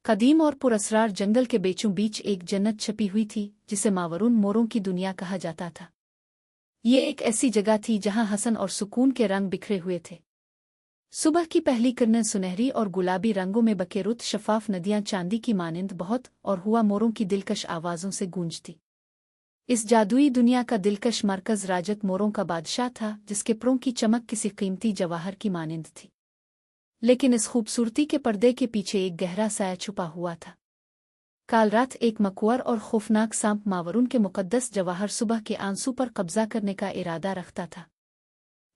कदीम और पुरस्रार जंगल के बीचों बीच एक जन्नत छपी हुई थी जिसे मावरून मोरों की दुनिया कहा जाता था। ये एक ऐसी जगह थी जहां हसन और सुकून के रंग बिखरे हुए थे। सुबह की पहली किरणें सुनहरी और गुलाबी रंगों में बकेरुत शफाफ नदियां चांदी की मानिंद बहुत और हुआ मोरों की दिलकश आवाज़ों से गूंजती। इस जादुई दुनिया का दिलकश मरकज राजत मोरों का बादशाह था जिसके परों की चमक किसी कीमती जवाहर की मानिंद थी। लेकिन इस खूबसूरती के पर्दे के पीछे एक गहरा साया छुपा हुआ था। काल रात एक मकवर और खौफनाक सांप मावरून के मुकद्दस जवाहर सुबह के आंसू पर कब्जा करने का इरादा रखता था।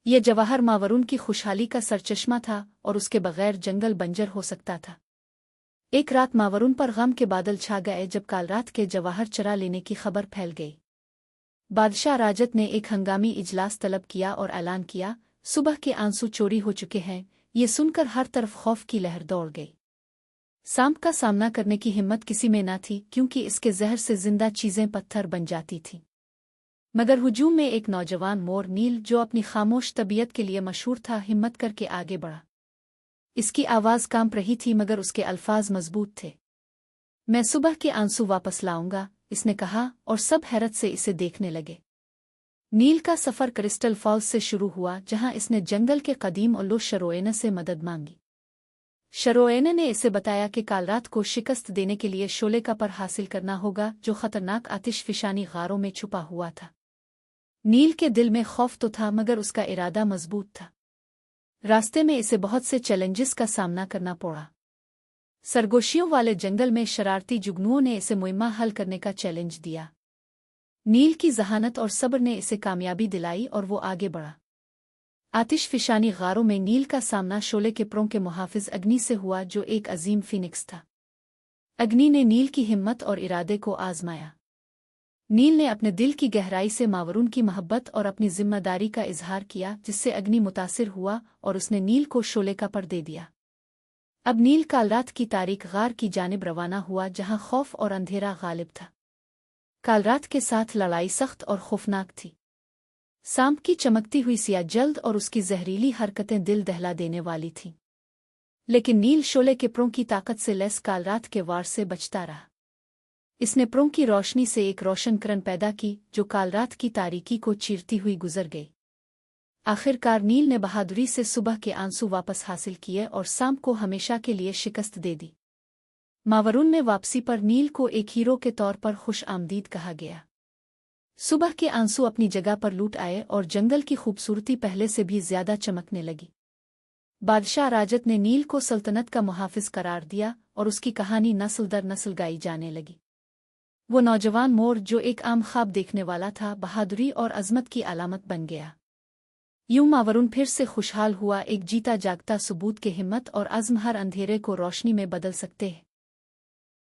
यह जवाहर मावरून की खुशहाली का सरचश्मा था और उसके बगैर जंगल बंजर हो सकता था। एक रात मावरून पर गम के बादल छा गए जब काल रात के जवाहर चरा लेने की खबर फैल गई। बादशाह राजत ने एक हंगामी इजलास तलब किया और ऐलान किया, सुबह के आंसू चोरी हो चुके हैं। ये सुनकर हर तरफ खौफ की लहर दौड़ गई। सांप का सामना करने की हिम्मत किसी में न थी क्योंकि इसके जहर से जिंदा चीजें पत्थर बन जाती थीं। मगर हुजूम में एक नौजवान मोर नील जो अपनी खामोश तबीयत के लिए मशहूर था हिम्मत करके आगे बढ़ा। इसकी आवाज़ कांप रही थी मगर उसके अल्फाज मजबूत थे। मैं सुबह के आंसू वापस लाऊंगा, इसने कहा और सब हैरत से इसे देखने लगे। नील का सफ़र क्रिस्टल फॉल्स से शुरू हुआ जहां इसने जंगल के कदीम उल्लू शरोएन से मदद मांगी। शरोएन ने इसे बताया कि काल रात को शिकस्त देने के लिए शोले का पर हासिल करना होगा जो खतरनाक आतिशफिशानी गारों में छुपा हुआ था। नील के दिल में खौफ तो था मगर उसका इरादा मजबूत था। रास्ते में इसे बहुत से चैलेंजेस का सामना करना पड़ा। सरगोशियों वाले जंगल में शरारती जुगनुओं ने इसे मुहिम्मा हल करने का चैलेंज दिया। नील की जहानत और सब्र ने इसे कामयाबी दिलाई और वो आगे बढ़ा। आतिशफिशानी गारों में नील का सामना शोले के परों के मुहाफिज अग्नि से हुआ जो एक अजीम फिनिक्स था। अग्नि ने नील की हिम्मत और इरादे को आजमाया। नील ने अपने दिल की गहराई से मावरून की मोहब्बत और अपनी जिम्मेदारी का इजहार किया जिससे अग्नि मुतासिर हुआ और उसने नील को शोले का पर दे दिया। अब नील काल रात की तारीख गार की जानिब रवाना हुआ जहां खौफ और अंधेरा गालिब था। काल रात के साथ लड़ाई सख्त और खौफनाक थी। सांप की चमकती हुई सिया जल्द और उसकी जहरीली हरकतें दिल दहला देने वाली थीं। लेकिन नील शोले के परों की ताकत से लैस काल रात के वार से बचता रहा। इसने परों की रोशनी से एक रोशन किरण पैदा की जो काल रात की तारीकी को चीरती हुई गुजर गई। आखिरकार नील ने बहादुरी से सुबह के आंसू वापस हासिल किए और सांप को हमेशा के लिए शिकस्त दे दी। मावरून में वापसी पर नील को एक हीरो के तौर पर खुश आमदीद कहा गया। सुबह के आंसू अपनी जगह पर लूट आए और जंगल की खूबसूरती पहले से भी ज्यादा चमकने लगी। बादशाह राजत ने नील को सल्तनत का मुहाफिज करार दिया और उसकी कहानी नस्ल दर नस्ल गाई जाने लगी। वो नौजवान मोर जो एक आम ख्वाब देखने वाला था बहादुरी और अजमत की अलामत बन गया। यूं मावरून फिर से खुशहाल हुआ, एक जीता जागता सबूत के हिम्मत और अज़्म हर अंधेरे को रोशनी में बदल सकते हैं।